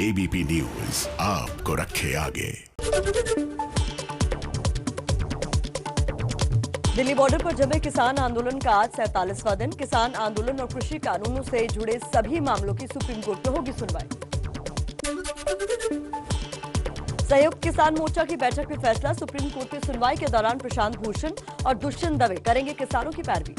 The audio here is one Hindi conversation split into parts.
एबीपी न्यूज आपको रखे आगे। दिल्ली बॉर्डर पर जमे किसान आंदोलन का आज 47वां दिन। किसान आंदोलन और कृषि कानूनों से जुड़े सभी मामलों की सुप्रीम कोर्ट में होगी सुनवाई। संयुक्त किसान मोर्चा की बैठक में फैसला। सुप्रीम कोर्ट में सुनवाई के दौरान प्रशांत भूषण और दुष्यंत दवे करेंगे किसानों की पैरवी।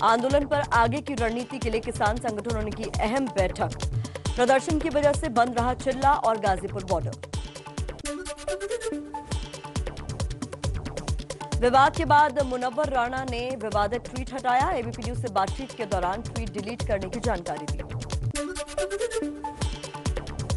आंदोलन पर आगे की रणनीति के लिए किसान संगठनों ने की अहम बैठक। प्रदर्शन की वजह से बंद रहा चिल्ला और गाजीपुर बॉर्डर। विवाद के बाद मुनव्वर राणा ने विवादित ट्वीट हटाया। एबीपी न्यूज से बातचीत के दौरान ट्वीट डिलीट करने की जानकारी दी।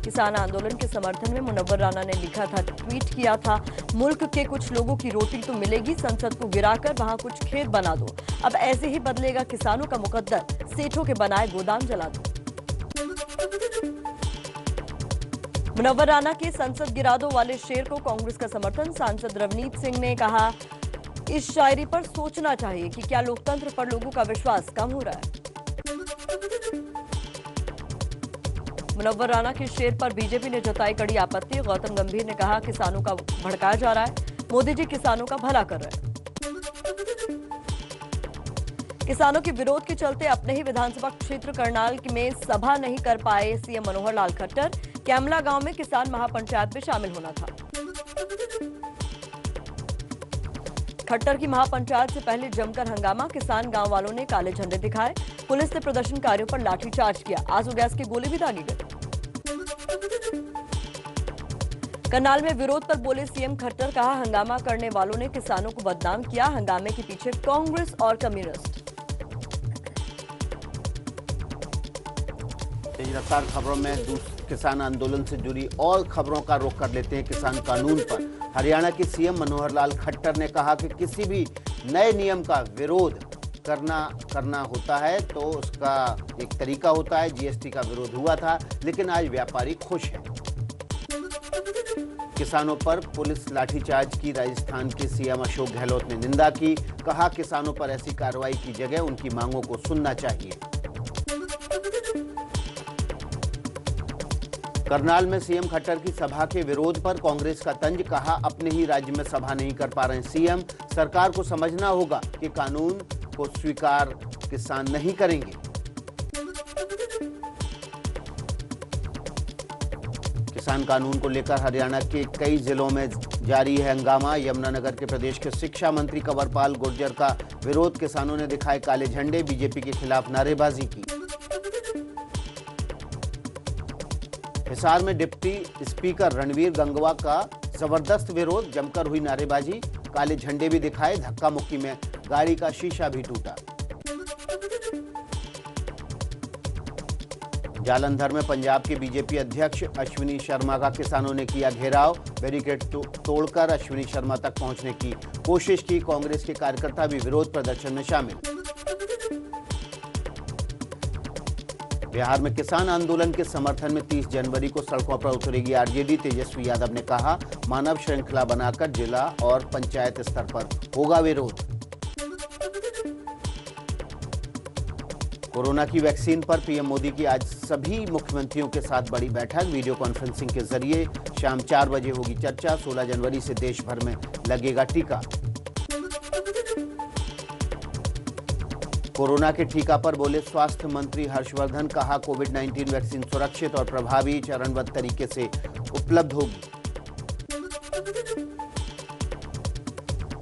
किसान आंदोलन के समर्थन में मुनव्वर राणा ने लिखा था, ट्वीट किया था, मुल्क के कुछ लोगों की रोटी तो मिलेगी, संसद को गिराकर वहां कुछ खेत बना दो। अब ऐसे ही बदलेगा किसानों का मुकद्दर, सेठों के बनाए गोदाम जला दो। मुनव्वर राणा के संसद गिरा दो वाले शेर को कांग्रेस का समर्थन। सांसद रवनीत सिंह ने कहा, इस शायरी पर सोचना चाहिए कि क्या लोकतंत्र पर लोगों का विश्वास कम हो रहा है। मुनव्वर राणा के शेर पर बीजेपी ने जताई कड़ी आपत्ति। गौतम गंभीर ने कहा, किसानों का भड़काया जा रहा है, मोदी जी किसानों का भला कर रहे हैं। किसानों के विरोध के चलते अपने ही विधानसभा क्षेत्र करनाल में सभा नहीं कर पाए सीएम मनोहर लाल खट्टर। कैमला गांव में किसान महापंचायत में शामिल होना था। खट्टर की महापंचायत से पहले जमकर हंगामा। किसान गांव वालों ने काले झंडे दिखाए। पुलिस ने प्रदर्शनकारियों पर लाठीचार्ज किया। आंसू गैस की गोली भी दागी गई। करनाल में विरोध पर बोले सीएम खट्टर। कहा, हंगामा करने वालों ने किसानों को बदनाम किया। हंगामे के पीछे कांग्रेस और कम्युनिस्ट। तेज रफ्तार खबरों में किसान आंदोलन से जुड़ी और खबरों का रुख कर लेते हैं। किसान कानून पर हरियाणा के सीएम मनोहर लाल खट्टर ने कहा कि किसी भी नए नियम का विरोध करना होता है तो उसका एक तरीका होता है। जीएसटी का विरोध हुआ था, लेकिन आज व्यापारी खुश हैं। किसानों पर पुलिस लाठीचार्ज की राजस्थान के सीएम अशोक गहलोत ने निंदा की। कहा, किसानों पर ऐसी कार्रवाई की जगह उनकी मांगों को सुनना चाहिए। करनाल में सीएम खट्टर की सभा के विरोध पर कांग्रेस का तंज। कहा, अपने ही राज्य में सभा नहीं कर पा रहे सीएम, सरकार को समझना होगा कि कानून को स्वीकार किसान नहीं करेंगे। किसान कानून को लेकर हरियाणा के कई जिलों में जारी है हंगामा। यमुनानगर के प्रदेश के शिक्षा मंत्री कंवरपाल गुर्जर का विरोध। किसानों ने दिखाए काले झंडे, बीजेपी के खिलाफ नारेबाजी की। हिसार में डिप्टी स्पीकर रणवीर गंगवा का जबरदस्त विरोध। जमकर हुई नारेबाजी, काले झंडे भी दिखाए। धक्का मुक्की में गाड़ी का शीशा भी टूटा। जालंधर में पंजाब के बीजेपी अध्यक्ष अश्विनी शर्मा का किसानों ने किया घेराव। बैरिकेड तोड़कर अश्विनी शर्मा तक पहुंचने की कोशिश की। कांग्रेस के कार्यकर्ता भी विरोध प्रदर्शन में शामिल। बिहार में किसान आंदोलन के समर्थन में 30 जनवरी को सड़कों पर उतरेगी आरजेडी। तेजस्वी यादव ने कहा, मानव श्रृंखला बनाकर जिला और पंचायत स्तर पर होगा विरोध। कोरोना की वैक्सीन पर पीएम मोदी की आज सभी मुख्यमंत्रियों के साथ बड़ी बैठक। वीडियो कॉन्फ्रेंसिंग के जरिए शाम 4 बजे होगी चर्चा। 16 जनवरी से देश भर में लगेगा टीका। कोरोना के टीका पर बोले स्वास्थ्य मंत्री हर्षवर्धन। कहा, कोविड-19 वैक्सीन सुरक्षित और प्रभावी चरणबद्ध तरीके से उपलब्ध होगी।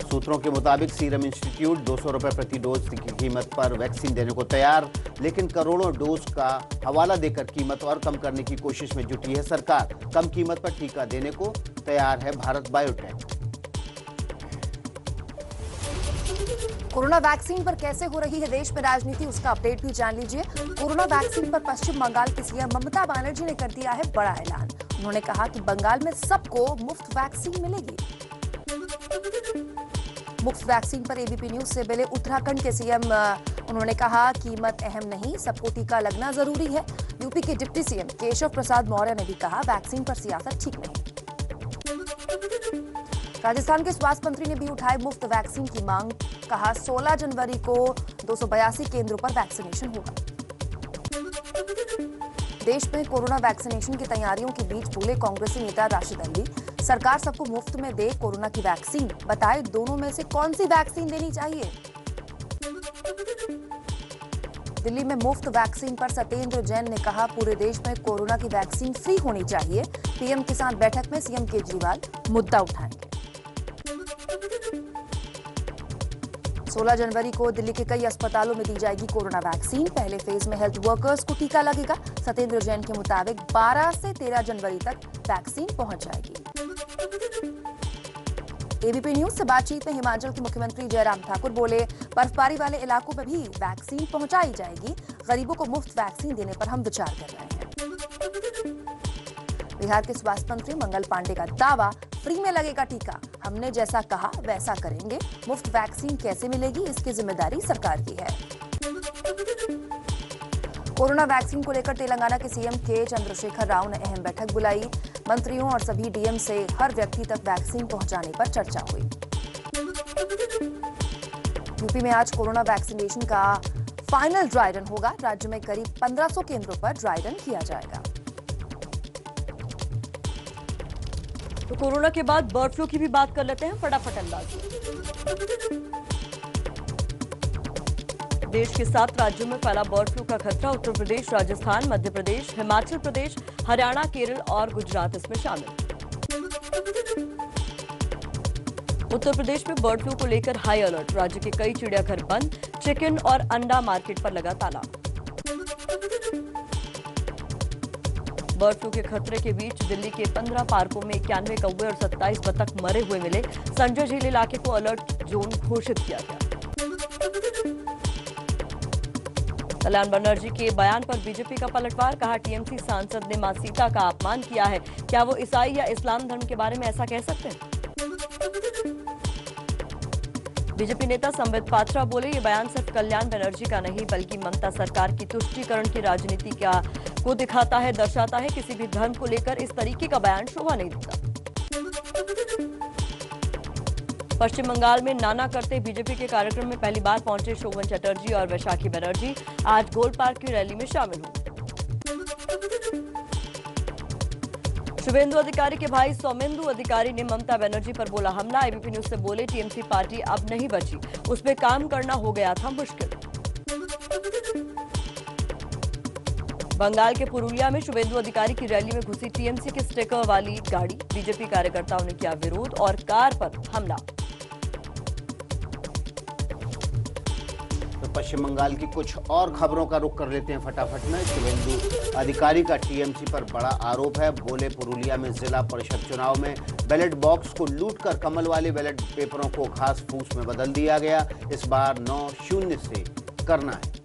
सूत्रों के मुताबिक सीरम इंस्टीट्यूट 200 रुपए प्रति डोज की कीमत पर वैक्सीन देने को तैयार, लेकिन करोड़ों डोज का हवाला देकर कीमत और कम करने की कोशिश में जुटी है सरकार। कम कीमत पर टीका देने को तैयार है भारत बायोटेक। कोरोना वैक्सीन पर कैसे हो रही है देश में राजनीति, उसका अपडेट भी जान लीजिए। कोरोना वैक्सीन पर पश्चिम बंगाल की सीएम ममता बनर्जी ने कर दिया है बड़ा ऐलान। उन्होंने कहा कि बंगाल में सबको मुफ्त वैक्सीन मिलेगी। मुफ्त वैक्सीन पर एबीपी न्यूज से मिले उत्तराखंड के सीएम। उन्होंने कहा, कीमत अहम नहीं, सबको टीका लगना जरूरी है। यूपी के डिप्टी सीएम केशव प्रसाद मौर्य ने भी कहा, वैक्सीन पर सियासत ठीक नहीं। राजस्थान के स्वास्थ्य मंत्री ने भी उठाई मुफ्त वैक्सीन की मांग। कहा, 16 जनवरी को 282 केंद्रों पर वैक्सीनेशन होगा। देश में कोरोना वैक्सीनेशन की तैयारियों के बीच बोले कांग्रेसी नेता राशिद अली, सरकार सबको मुफ्त में दे कोरोना की वैक्सीन, बताए दोनों में से कौन सी वैक्सीन देनी चाहिए। दिल्ली में मुफ्त वैक्सीन पर सत्येंद्र जैन ने कहा, पूरे देश में कोरोना की वैक्सीन फ्री होनी चाहिए। पीएम किसान बैठक में सीएम केजरीवाल मुद्दा उठाएंगे। 16 जनवरी को दिल्ली के कई अस्पतालों में दी जाएगी कोरोना वैक्सीन। पहले फेज में हेल्थ वर्कर्स को टीका लगेगा। सत्येंद्र जैन के मुताबिक 12 से 13 जनवरी तक वैक्सीन पहुंच जाएगी। एबीपी न्यूज से बातचीत में हिमाचल के मुख्यमंत्री जयराम ठाकुर बोले, बर्फबारी वाले इलाकों में भी वैक्सीन पहुंचाई जाएगी। गरीबों को मुफ्त वैक्सीन देने पर हम विचार कर रहे हैं। बिहार के स्वास्थ्य मंत्री मंगल पांडे का दावा, फ्री में लगेगा टीका, हमने जैसा कहा वैसा करेंगे। मुफ्त वैक्सीन कैसे मिलेगी, इसकी जिम्मेदारी सरकार की है। कोरोना वैक्सीन को लेकर तेलंगाना के सीएम के चंद्रशेखर राव ने अहम बैठक बुलाई। मंत्रियों और सभी डीएम से हर व्यक्ति तक वैक्सीन पहुंचाने पर चर्चा हुई। यूपी में आज कोरोना वैक्सीनेशन का फाइनल ड्राई रन होगा। राज्य में करीब 1500 केंद्रों पर ड्राई रन किया जाएगा। तो कोरोना के बाद बर्ड फ्लू की भी बात कर लेते हैं फटाफट अंदाज में। देश के 7 राज्यों में फैला बर्ड फ्लू का खतरा। उत्तर प्रदेश, राजस्थान, मध्य प्रदेश, हिमाचल प्रदेश, हरियाणा, केरल और गुजरात इसमें शामिल। उत्तर प्रदेश में बर्ड फ्लू को लेकर हाई अलर्ट। राज्य के कई चिड़ियाघर बंद। चिकन और अंडा मार्केट पर लगा ताला। बर्ड फ्लू के खतरे के बीच दिल्ली के 15 पार्कों में 91 कौवे और 27 बतख मरे हुए मिले। संजय झील इलाके को अलर्ट जोन घोषित किया गया। कल्याण बनर्जी के बयान पर बीजेपी का पलटवार। कहा, टीएमसी सांसद ने मां सीता का अपमान किया है। क्या वो ईसाई या इस्लाम धर्म के बारे में ऐसा कह सकते हैं? बीजेपी नेता संबित पात्रा बोले, ये बयान सिर्फ कल्याण बनर्जी का नहीं बल्कि ममता सरकार की तुष्टीकरण की राजनीति को दिखाता है, दर्शाता है। किसी भी धर्म को लेकर इस तरीके का बयान शोभा नहीं देता। पश्चिम बंगाल में नाना करते बीजेपी के कार्यक्रम में पहली बार पहुंचे शोभन चटर्जी और वैशाखी बनर्जी। आज गोल पार्क की रैली में शामिल हुए। शुभेंदु अधिकारी के भाई सौमेंदु अधिकारी ने ममता बनर्जी पर बोला हमला। एबीपी न्यूज से बोले, टीएमसी पार्टी अब नहीं बची, उस पर काम करना हो गया था मुश्किल। बंगाल के पुरुलिया में शुभेंदु अधिकारी की रैली में घुसी टीएमसी के स्टिकर वाली गाड़ी। बीजेपी कार्यकर्ताओं ने किया विरोध और कार पर हमला। तो पश्चिम बंगाल की कुछ और खबरों का रुख कर लेते हैं फटाफट में। शुभेंदु अधिकारी का टीएमसी पर बड़ा आरोप है। बोले, पुरुलिया में जिला परिषद चुनाव में बैलेट बॉक्स को लूटकर कमल वाले बैलेट पेपरों को घास फूस में बदल दिया गया। इस बार 9-0 से करना है।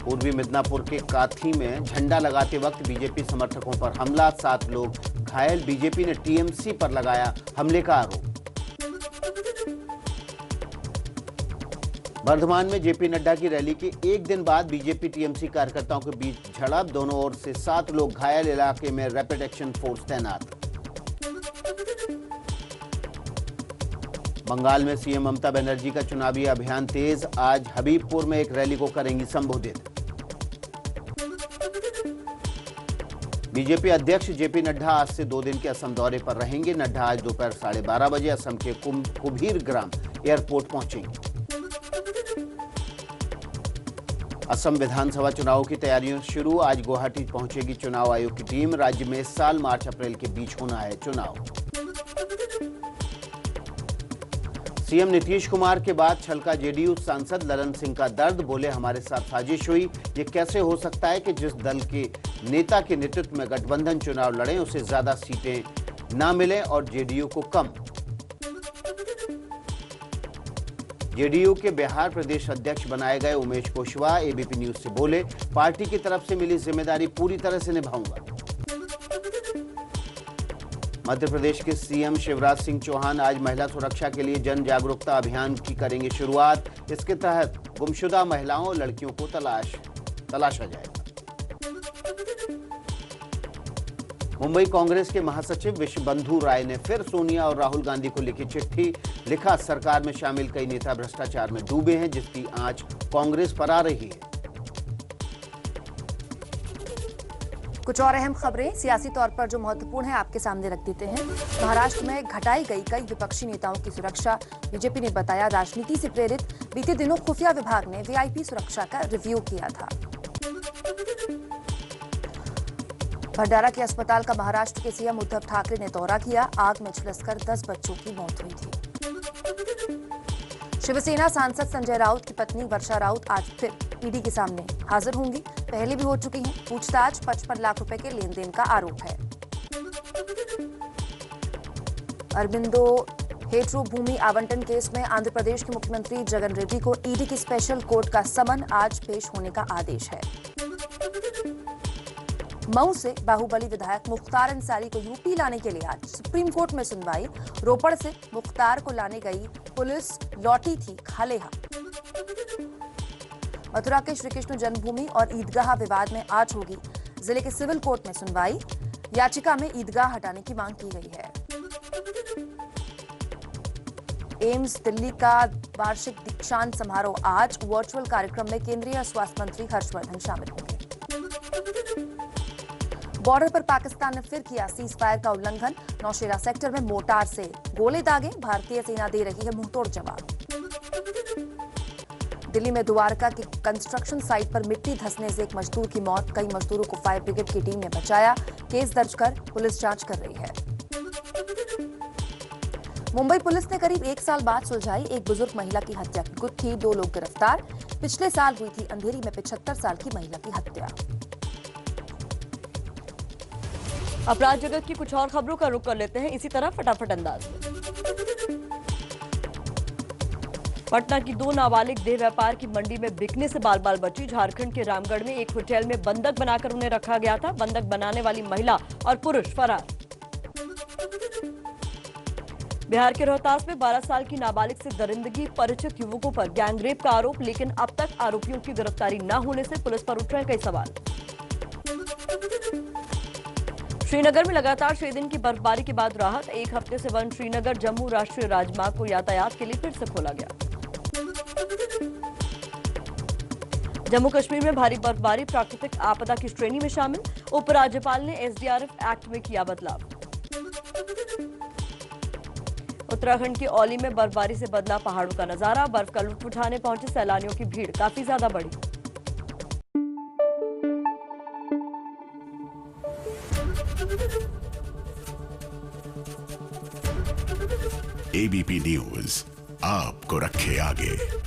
पूर्वी मिदनापुर के काथी में झंडा लगाते वक्त बीजेपी समर्थकों पर हमला, 7 लोग घायल। बीजेपी ने टीएमसी पर लगाया हमले का आरोप। बर्धमान में जेपी नड्डा की रैली के एक दिन बाद बीजेपी टीएमसी कार्यकर्ताओं के बीच झड़प, दोनों ओर से 7 लोग घायल। इलाके में रैपिड एक्शन फोर्स तैनात। बंगाल में सीएम ममता बनर्जी का चुनावी अभियान तेज। आज हबीबपुर में एक रैली को करेंगी संबोधित। बीजेपी अध्यक्ष जेपी नड्डा आज से 2 दिन के असम दौरे पर रहेंगे। नड्डा आज दोपहर 12:30 बजे असम के कुबीर ग्राम एयरपोर्ट पहुंचेंगे। असम विधानसभा चुनाव की तैयारियां शुरू। आज गुवाहाटी पहुंचेगी चुनाव आयोग की टीम। राज्य में इस साल मार्च-अप्रैल के बीच होना है चुनाव। सीएम नीतीश कुमार के बाद छलका जेडीयू सांसद ललन सिंह का दर्द। बोले, हमारे साथ साजिश हुई। ये कैसे हो सकता है कि जिस दल के नेता के नेतृत्व में गठबंधन चुनाव लड़े उसे ज्यादा सीटें ना मिले और जेडीयू को कम। जेडीयू के बिहार प्रदेश अध्यक्ष बनाए गए उमेश कुशवाहा एबीपी न्यूज से बोले, पार्टी की तरफ से मिली जिम्मेदारी पूरी तरह से निभाऊंगा। मध्य प्रदेश के सीएम शिवराज सिंह चौहान आज महिला सुरक्षा के लिए जन जागरूकता अभियान की करेंगे शुरुआत। इसके तहत गुमशुदा महिलाओं और लड़कियों को तलाशा जाएगा। मुंबई कांग्रेस के महासचिव विश्वबंधु राय ने फिर सोनिया और राहुल गांधी को लिखी चिट्ठी। लिखा, सरकार में शामिल कई नेता भ्रष्टाचार में डूबे हैं, जिसकी आंच कांग्रेस पर आ रही है। कुछ और अहम खबरें सियासी तौर पर जो महत्वपूर्ण है आपके सामने रख देते हैं। महाराष्ट्र में घटाई गई कई विपक्षी नेताओं की सुरक्षा, बीजेपी ने बताया राजनीति से प्रेरित। बीते दिनों खुफिया विभाग ने वीआईपी सुरक्षा का रिव्यू किया था। भंडारा के अस्पताल का महाराष्ट्र के सीएम उद्धव ठाकरे ने दौरा किया। आग में झुलसकर 10 बच्चों की मौत हुई थी। शिवसेना सांसद संजय राउत की पत्नी वर्षा राउत आज फिर ईडी के सामने हाजिर होंगी। पहले भी हो चुकी हैं पूछताछ। 55 लाख रुपए के लेन देन का आरोप है। अरबिंदो हेठरू भूमि आवंटन केस में आंध्र प्रदेश के मुख्यमंत्री जगन रेड्डी को ईडी की स्पेशल कोर्ट का समन आज पेश होने का आदेश है। मऊ से बाहुबली विधायक मुख्तार अंसारी को यूपी लाने के लिए आज सुप्रीम कोर्ट में सुनवाई। रोपड़ से मुख्तार को लाने गई पुलिस लौटी थी खालेहा। मथुरा के श्री कृष्ण जन्मभूमि और ईदगाह विवाद में आज होगी जिले के सिविल कोर्ट में सुनवाई। याचिका में ईदगाह हटाने की मांग की गई है। एम्स दिल्ली का वार्षिक दीक्षांत समारोह आज। वर्चुअल कार्यक्रम में केंद्रीय स्वास्थ्य मंत्री हर्षवर्धन शामिल होंगे। बॉर्डर पर पाकिस्तान ने फिर किया सीज फायर का उल्लंघन। नौशेरा सेक्टर में मोर्टार से गोले दागे। भारतीय सेना दे रही है मुंहतोड़ जवाब। दिल्ली में द्वारका की कंस्ट्रक्शन साइट पर मिट्टी धंसने से एक मजदूर की मौत। कई मजदूरों को फायर ब्रिगेड की टीम ने बचाया। केस दर्ज कर पुलिस जांच कर रही है। मुंबई पुलिस ने करीब 1 साल बाद सुलझाई एक बुजुर्ग महिला की हत्या की गुत्थी। 2 लोग गिरफ्तार। पिछले साल हुई थी अंधेरी में 75 साल की महिला की हत्या। अपराध जगत की कुछ और खबरों का रुख कर लेते हैं इसी तरह फटाफट अंदाज में। पटना की 2 नाबालिग देह व्यापार की मंडी में बिकने से बाल बाल बची। झारखंड के रामगढ़ में एक होटल में बंधक बनाकर उन्हें रखा गया था। बंधक बनाने वाली महिला और पुरुष फरार। बिहार के रोहतास में 12 साल की नाबालिग से दरिंदगी परिचित युवकों पर गैंगरेप का आरोप, लेकिन अब तक आरोपियों की गिरफ्तारी न होने से पुलिस पर उठ रहे कई सवाल। श्रीनगर में लगातार 6 दिन की बर्फबारी के बाद राहत। 1 हफ्ते से बंद श्रीनगर जम्मू राष्ट्रीय राजमार्ग को यातायात के लिए फिर से खोला गया। जम्मू कश्मीर में भारी बर्फबारी प्राकृतिक आपदा की श्रेणी में शामिल। उपराज्यपाल ने एसडीआरएफ एक्ट में किया बदलाव। उत्तराखंड के औली में बर्फबारी से बदला पहाड़ों का नजारा। बर्फ का लुत्फ उठाने पहुंचे सैलानियों की भीड़ काफी ज्यादा बढ़ी। एबीपी न्यूज आपको रखे आगे।